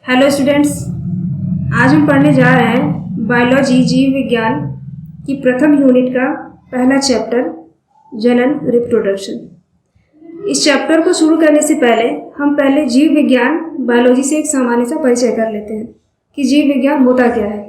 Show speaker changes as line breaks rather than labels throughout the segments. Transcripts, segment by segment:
Hello students, आज हम पढ़ने जा रहे हैं बायोलॉजी जीव विज्ञान की प्रथम यूनिट का पहला चैप्टर जनन रिप्रोडक्शन। इस चैप्टर को शुरू करने से पहले हम जीव विज्ञान बायोलॉजी से एक सामान्य सा परिचय कर लेते हैं कि जीव विज्ञान होता क्या है।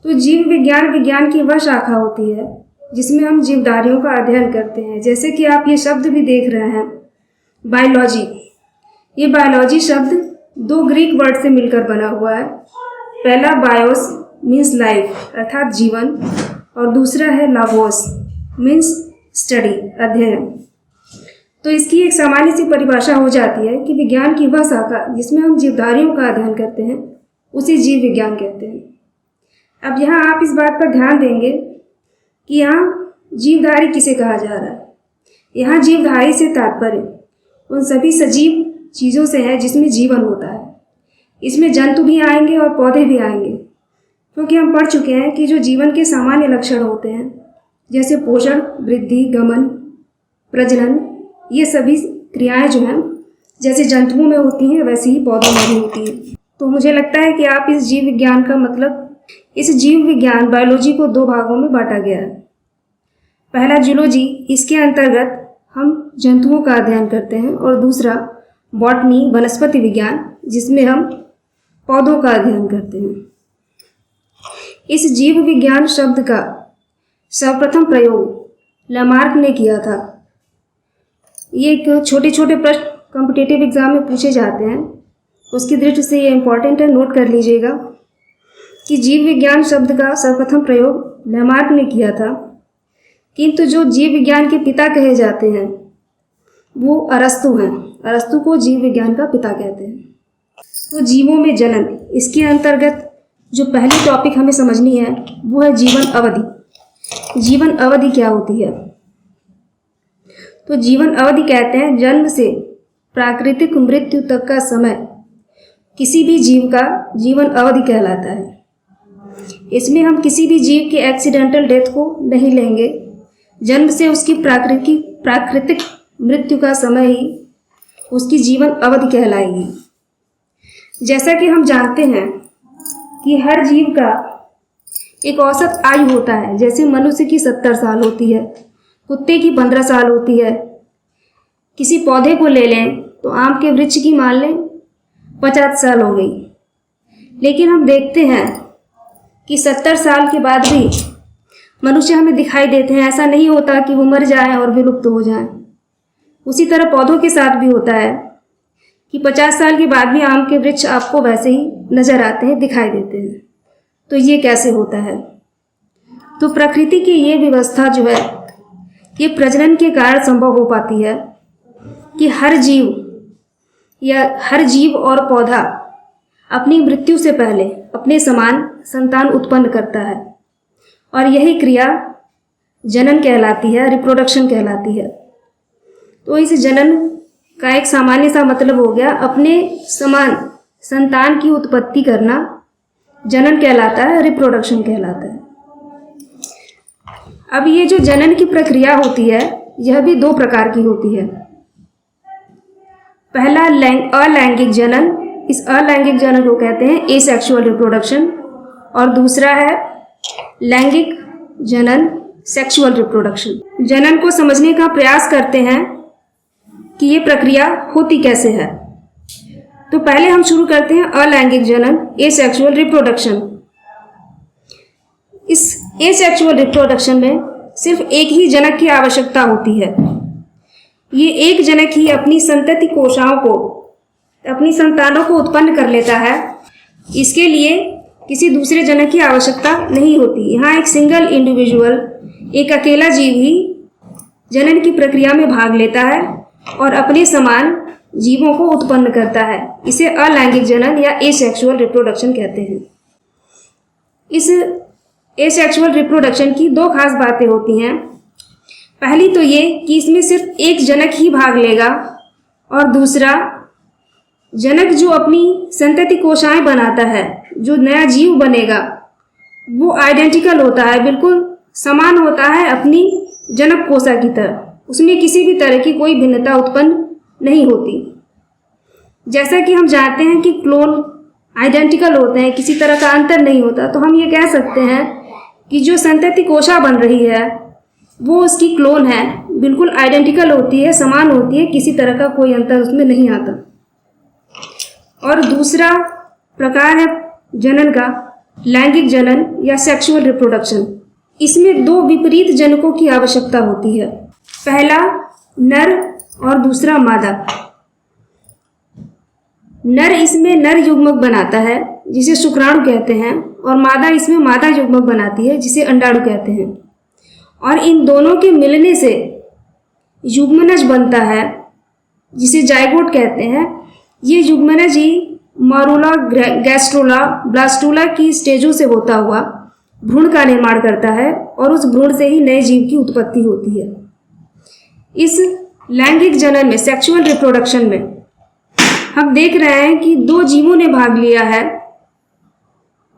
तो जीव विज्ञान विज्ञान की वह शाखा होती है जिसमें हम जीवधारियों का अध्ययन करते हैं। जैसे कि आप ये शब्द भी देख रहे हैं बायोलॉजी। ये बायोलॉजी शब्द दो ग्रीक वर्ड से मिलकर बना हुआ है। पहला बायोस मीन्स लाइफ अर्थात जीवन, और दूसरा है लावोस मीन्स स्टडी अध्ययन। तो इसकी एक सामान्य सी परिभाषा हो जाती है कि विज्ञान की वह शाखा जिसमें हम जीवधारियों का अध्ययन करते हैं उसे जीव विज्ञान कहते हैं। अब यहाँ आप इस बात पर ध्यान देंगे कि यहाँ जीवधारी किसे कहा जा रहा है। यहाँ जीवधारी से तात्पर्य उन सभी सजीव चीज़ों से है जिसमें जीवन होता है। इसमें जंतु भी आएंगे और पौधे भी आएंगे, क्योंकि हम पढ़ चुके हैं कि जो जीवन के सामान्य लक्षण होते हैं जैसे पोषण, वृद्धि, गमन, प्रजनन, ये सभी क्रियाएं जो हैं जैसे जंतुओं में होती हैं वैसे ही पौधों में भी होती हैं। तो मुझे लगता है कि आप इस जीव विज्ञान का इस जीव विज्ञान बायोलॉजी को दो भागों में बांटा गया है। पहला जूलॉजी, इसके अंतर्गत हम जंतुओं का अध्ययन करते हैं, और दूसरा बॉटनी वनस्पति विज्ञान जिसमें हम पौधों का अध्ययन करते हैं। इस जीव विज्ञान शब्द का सर्वप्रथम प्रयोग लमार्क ने किया था। ये एक छोटे छोटे प्रश्न कॉम्पिटिटिव एग्जाम में पूछे जाते हैं, उसकी दृष्टि से ये इम्पॉर्टेंट है, नोट कर लीजिएगा कि जीव विज्ञान शब्द का सर्वप्रथम प्रयोग लमार्क ने किया था। किंतु जो जीव विज्ञान के पिता कहे जाते हैं वो अरस्तु हैं। अरस्तु को जीव विज्ञान का पिता कहते हैं। तो जीवों में जनन, इसके अंतर्गत जो पहली टॉपिक हमें समझनी है वो है जीवन अवधि। जीवन अवधि क्या होती है? तो जीवन अवधि कहते हैं जन्म से प्राकृतिक मृत्यु तक का समय किसी भी जीव का जीवन अवधि कहलाता है। इसमें हम किसी भी जीव के एक्सीडेंटल डेथ को नहीं लेंगे। जन्म से उसकी प्राकृतिक मृत्यु का समय ही उसकी जीवन अवधि कहलाएगी। जैसा कि हम जानते हैं कि हर जीव का एक औसत आयु होता है। जैसे मनुष्य की 70 साल होती है, कुत्ते की 15 साल होती है। किसी पौधे को ले लें तो आम के वृक्ष की मान लें 50 साल हो गई। लेकिन हम देखते हैं कि 70 साल के बाद भी मनुष्य हमें दिखाई देते हैं। ऐसा नहीं होता कि वो मर जाएं और विलुप्त हो जाएं। उसी तरह पौधों के साथ भी होता है कि 50 साल के बाद भी आम के वृक्ष आपको वैसे ही नजर आते हैं, दिखाई देते हैं। तो ये कैसे होता है? तो प्रकृति की ये व्यवस्था जो है ये प्रजनन के कारण संभव हो पाती है कि हर जीव और पौधा अपनी मृत्यु से पहले अपने समान संतान उत्पन्न करता है, और यही क्रिया जनन कहलाती है, रिप्रोडक्शन कहलाती है। तो इस जनन का एक सामान्य सा मतलब हो गया अपने समान संतान की उत्पत्ति करना जनन कहलाता है, रिप्रोडक्शन कहलाता है। अब ये जो जनन की प्रक्रिया होती है यह भी दो प्रकार की होती है। पहला अलैंगिक जनन, इस अलैंगिक जनन को कहते हैं एसेक्सुअल रिप्रोडक्शन, और दूसरा है लैंगिक जनन, सेक्सुअल रिप्रोडक्शन। जनन को समझने का प्रयास करते हैं कि ये प्रक्रिया होती कैसे है। तो पहले हम शुरू करते हैं अलैंगिक जनन, एसेक्सुअल रिप्रोडक्शन। इस एसेक्सुअल रिप्रोडक्शन में सिर्फ एक ही जनक की आवश्यकता होती है। ये एक जनक ही अपनी संतति कोशिकाओं को, अपनी संतानों को उत्पन्न कर लेता है। इसके लिए किसी दूसरे जनक की आवश्यकता नहीं होती। यहाँ एक सिंगल इंडिविजुअल, एक अकेला जीव ही जनन की प्रक्रिया में भाग लेता है और अपने समान जीवों को उत्पन्न करता है। इसे अलैंगिक जनन या एसेक्सुअल रिप्रोडक्शन कहते हैं। इस एसेक्सुअल रिप्रोडक्शन की दो खास बातें होती हैं। पहली तो ये कि इसमें सिर्फ एक जनक ही भाग लेगा, और दूसरा जनक जो अपनी संतति कोशिकाएं बनाता है, जो नया जीव बनेगा वो आइडेंटिकल होता है, बिल्कुल समान होता है अपनी जनक कोशिका की तरह। उसमें किसी भी तरह की कोई भिन्नता उत्पन्न नहीं होती। जैसा कि हम जानते हैं कि क्लोन आइडेंटिकल होते हैं, किसी तरह का अंतर नहीं होता, तो हम ये कह सकते हैं कि जो संतति कोशा बन रही है वो उसकी क्लोन है, बिल्कुल आइडेंटिकल होती है, समान होती है, किसी तरह का कोई अंतर उसमें नहीं आता। और दूसरा प्रकार है जनन का, लैंगिक जनन या सेक्सुअल रिप्रोडक्शन। इसमें दो विपरीत जनकों की आवश्यकता होती है, पहला नर और दूसरा मादा। नर इसमें नर युग्मक बनाता है जिसे शुक्राणु कहते हैं, और मादा इसमें मादा युग्मक बनाती है जिसे अंडाणु कहते हैं। और इन दोनों के मिलने से युग्मनज बनता है जिसे जाइगोट कहते हैं। ये युग्मनज ही मारूला, गैस्ट्रोला, ब्लास्टूला की स्टेजों से होता हुआ भ्रूण का निर्माण करता है और उस भ्रूण से ही नए जीव की उत्पत्ति होती है। इस लैंगिक जनन में, सेक्सुअल रिप्रोडक्शन में, हम देख रहे हैं कि दो जीवों ने भाग लिया है,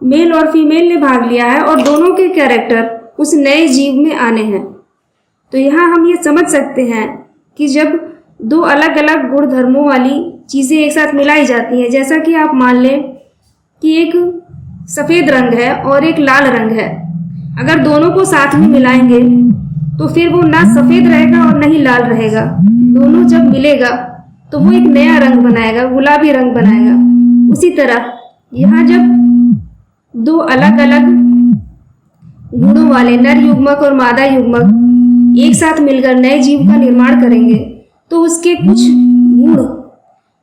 मेल और फीमेल ने भाग लिया है, और दोनों के कैरेक्टर उस नए जीव में आने हैं। तो यहाँ हम ये समझ सकते हैं कि जब दो अलग अलग गुण धर्मों वाली चीज़ें एक साथ मिलाई जाती हैं, जैसा कि आप मान लें कि एक सफ़ेद रंग है और एक लाल रंग है, अगर दोनों को साथ में मिलाएंगे तो फिर वो ना सफ़ेद रहेगा और ना ही लाल रहेगा। दोनों जब मिलेगा तो वो एक नया रंग बनाएगा, गुलाबी रंग बनाएगा। उसी तरह यहाँ जब दो अलग अलग गुणों वाले नर युग्मक और मादा युग्मक एक साथ मिलकर नए जीव का निर्माण करेंगे तो उसके कुछ गुण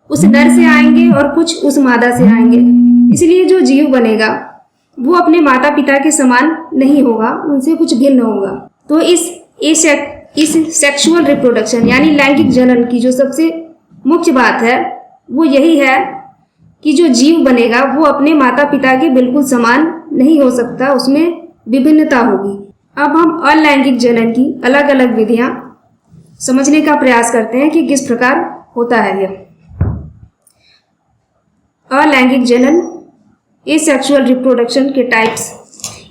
उस नर से आएंगे और कुछ उस मादा से आएंगे। इसलिए जो जीव बनेगा वो अपने माता पिता के समान नहीं होगा, उनसे कुछ भिन्न होगा। तो इस सेक्सुअल रिप्रोडक्शन यानी लैंगिक जनन की जो सबसे मुख्य बात है वो यही है कि जो जीव बनेगा वो अपने माता पिता के बिल्कुल समान नहीं हो सकता, उसमें विभिन्नता होगी। अब हम अलैंगिक जनन की अलग अलग विधियां समझने का प्रयास करते हैं कि किस प्रकार होता है यह अलैंगिक जनन। एसेक्सुअल रिप्रोडक्शन के टाइप्स,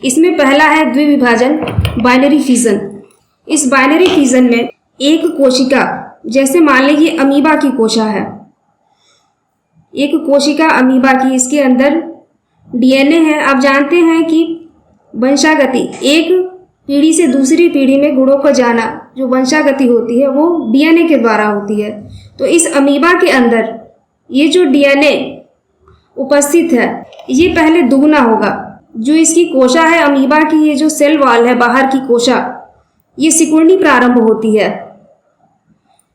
इसमें पहला है द्विविभाजन, बाइनरी फिजन। इस बाइनरी फिजन में एक कोशिका, जैसे मान लीजिए अमीबा की कोशा है, एक कोशिका अमीबा की, इसके अंदर डीएनए है। आप जानते हैं कि वंशागति, एक पीढ़ी से दूसरी पीढ़ी में गुणों को जाना, जो वंशागति होती है वो डीएनए के द्वारा होती है। तो इस अमीबा के अंदर ये जो डीएनए उपस्थित है ये पहले दुगना होगा। जो इसकी कोशा है अमीबा की, ये जो सेल वॉल है बाहर की कोशा, ये सिकुड़नी प्रारंभ होती है,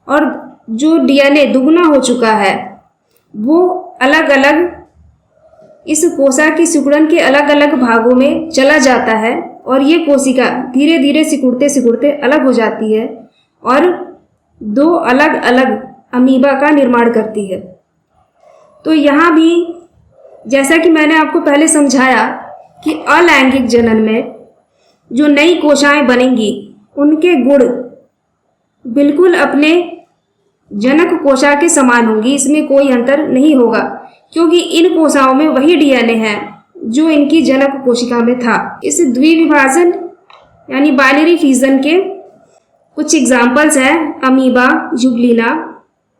और जो डीएनए दुगना हो चुका है वो अलग अलग इस कोशा की सिकुड़न के अलग अलग भागों में चला जाता है, और ये कोशिका धीरे धीरे सिकुड़ते सिकुड़ते अलग हो जाती है और दो अलग अलग अमीबा का निर्माण करती है। तो यहाँ भी जैसा कि मैंने आपको पहले समझाया कि अलैंगिक जनन में जो नई कोशाएं बनेंगी उनके गुण बिल्कुल अपने जनक कोशा के समान होंगी, इसमें कोई अंतर नहीं होगा, क्योंकि इन कोशाओं में वही डीएनए है जो इनकी जनक कोशिका में था। इस द्विविभाजन यानी बाइनरी फिजन के कुछ एग्जाम्पल्स हैं अमीबा, जुगलिना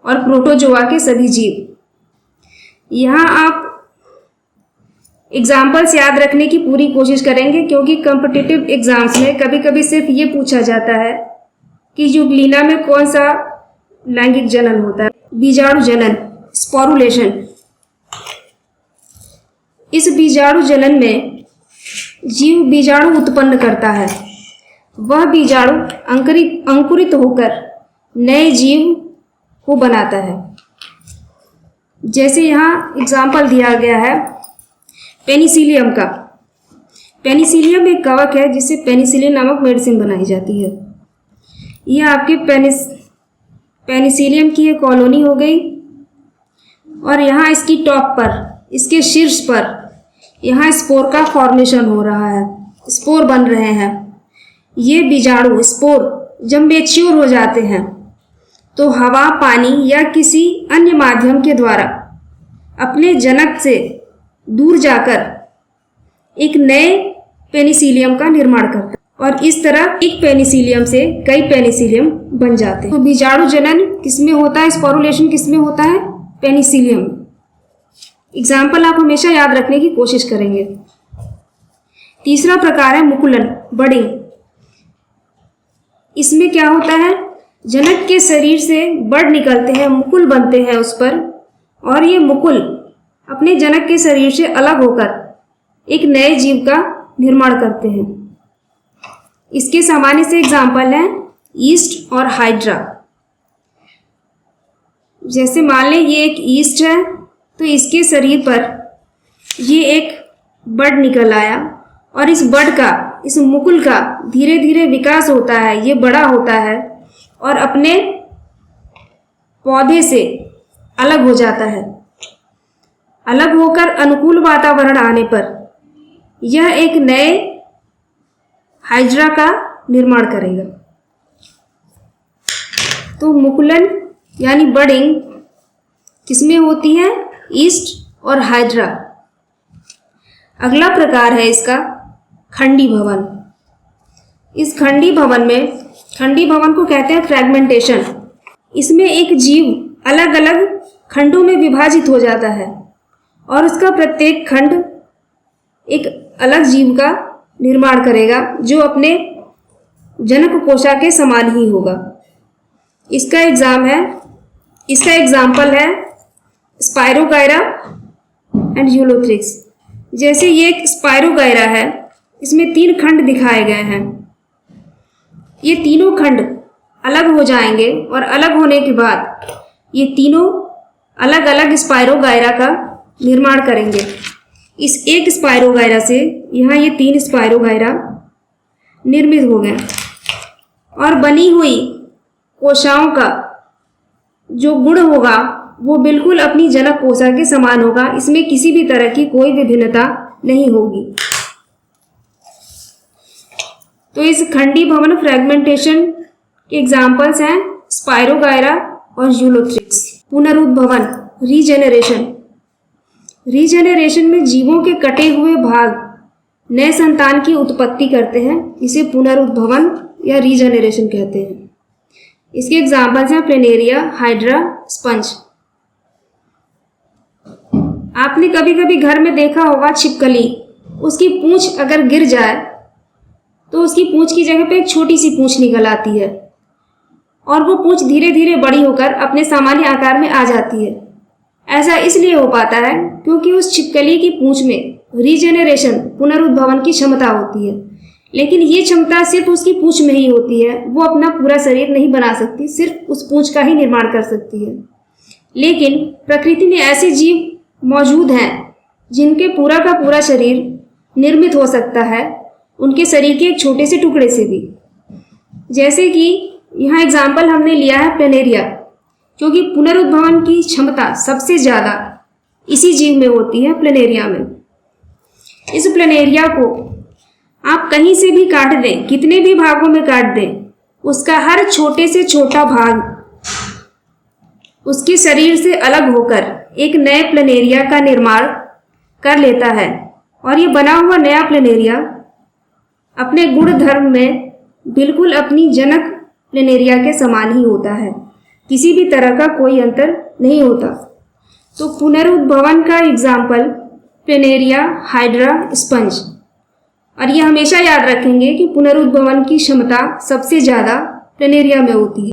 और प्रोटोजोआ के सभी जीव। यहाँ आप एग्जाम्पल्स याद रखने की पूरी कोशिश करेंगे, क्योंकि कॉम्पिटिटिव एग्जाम्स में कभी कभी सिर्फ ये पूछा जाता है कि जुगलिना में कौन सा लैंगिक जनन होता है। बीजाणु जनन, स्पोरुलेशन। इस बीजाणु जनन में जीव बीजाणु उत्पन्न करता है, वह बीजाणु अंकुरित होकर नए जीव को बनाता है। जैसे यहाँ एग्जाम्पल दिया गया है पेनिसिलियम का। पेनिसिलियम एक कवक है जिससे पेनिसिलिन नामक मेडिसिन बनाई जाती है। यह आपके पेनिसिलियम की एक कॉलोनी हो गई, और यहाँ इसकी टॉप पर, इसके शीर्ष पर यहाँ स्पोर का फॉर्मेशन हो रहा है, स्पोर बन रहे हैं। ये बीजाणु स्पोर जब मैच्योर हो जाते हैं तो हवा, पानी या किसी अन्य माध्यम के द्वारा अपने जनक से दूर जाकर एक नए पेनिसिलियम का निर्माण करता है, और इस तरह एक पेनिसिलियम से कई पेनिसिलियम बन जाते हैं। तो बीजाणु जनन किसमें होता है, स्पोरुलेशन किसमें होता है, पेनिसिलियम। एग्जाम्पल आप हमेशा याद रखने की कोशिश करेंगे। तीसरा प्रकार है मुकुलन, बडिंग। इसमें क्या होता है, जनक के शरीर से बड निकलते हैं, मुकुल बनते हैं उस पर, और ये मुकुल अपने जनक के शरीर से अलग होकर एक नए जीव का निर्माण करते हैं। इसके सामान्य से एग्जाम्पल हैं ईस्ट और हाइड्रा। जैसे मान लें ये एक ईस्ट है, तो इसके शरीर पर ये एक बड निकल आया, और इस बड का, इस मुकुल का धीरे धीरे विकास होता है, ये बड़ा होता है और अपने पौधे से अलग हो जाता है। अलग होकर अनुकूल वातावरण आने पर यह एक नए हाइड्रा का निर्माण करेगा। तो मुकुलन यानी बडिंग किसमें होती है, ईस्ट और हाइड्रा। अगला प्रकार है इसका खंडी भवन। इस खंडी भवन में, खंडी भवन को कहते हैं फ्रैगमेंटेशन। इसमें एक जीव अलग अलग खंडों में विभाजित हो जाता है और उसका प्रत्येक खंड एक अलग जीव का निर्माण करेगा जो अपने जनक कोशा के समान ही होगा। इसका एग्जाम्पल है स्पायरोगायरा एंड यूलोथ्रिक्स। जैसे ये एक स्पायरोगायरा है, इसमें 3 खंड दिखाए गए हैं। ये तीनों खंड अलग हो जाएंगे और अलग होने के बाद ये तीनों अलग अलग स्पायरोगायरा का निर्माण करेंगे। इस एक स्पायरोगायरा से यहाँ ये 3 स्पायरोगायरा निर्मित हो गए और बनी हुई कोशाओं का जो गुण होगा वो बिल्कुल अपनी जनक कोशा के समान होगा। इसमें किसी भी तरह की कोई विभिन्नता नहीं होगी। तो इस खंडी भवन फ्रैगमेंटेशन के एग्जाम्पल्स हैं स्पायरोगायरा और यूलोथ्रिक्स। पुनरुद्भवन, रीजेनरेशन। रीजेनरेशन में जीवों के कटे हुए भाग नए संतान की उत्पत्ति करते हैं। इसे पुनरुद्भवन या रीजेनरेशन कहते हैं। इसके एग्जाम्पल्स हैं प्लेनेरिया, हाइड्रा, स्पंज। आपने कभी कभी घर में देखा होगा छिपकली, उसकी पूंछ अगर गिर जाए तो उसकी पूंछ की जगह पे एक छोटी सी पूंछ निकल आती है और वो पूंछ धीरे धीरे बड़ी होकर अपने सामान्य आकार में आ जाती है। ऐसा इसलिए हो पाता है क्योंकि उस छिपकली की पूंछ में रीजेनरेशन, पुनरुद्भवन की क्षमता होती है। लेकिन ये क्षमता सिर्फ उसकी पूंछ में ही होती है। वो अपना पूरा शरीर नहीं बना सकती, सिर्फ उस पूंछ का ही निर्माण कर सकती है। लेकिन प्रकृति में ऐसे जीव मौजूद हैं जिनके पूरा का पूरा शरीर निर्मित हो सकता है, उनके शरीर के एक छोटे से टुकड़े से भी। जैसे कि यहाँ एग्जाम्पल हमने लिया है प्लेनेरिया, क्योंकि पुनरुद्भवन की क्षमता सबसे ज़्यादा इसी जीव में होती है, प्लेनेरिया में। इस प्लेनेरिया को आप कहीं से भी काट दें, कितने भी भागों में काट दें, उसका हर छोटे से छोटा भाग उसके शरीर से अलग होकर एक नए प्लेनेरिया का निर्माण कर लेता है। और ये बना हुआ नया प्लेनेरिया अपने गुण धर्म में बिल्कुल अपनी जनक प्लेनेरिया के समान ही होता है, किसी भी तरह का कोई अंतर नहीं होता। तो पुनरुद्भवन का एग्जाम्पल प्लेनेरिया, हाइड्रा, स्पंज। और ये हमेशा याद रखेंगे कि पुनरुद्भवन की क्षमता सबसे ज़्यादा प्लेनेरिया में होती है।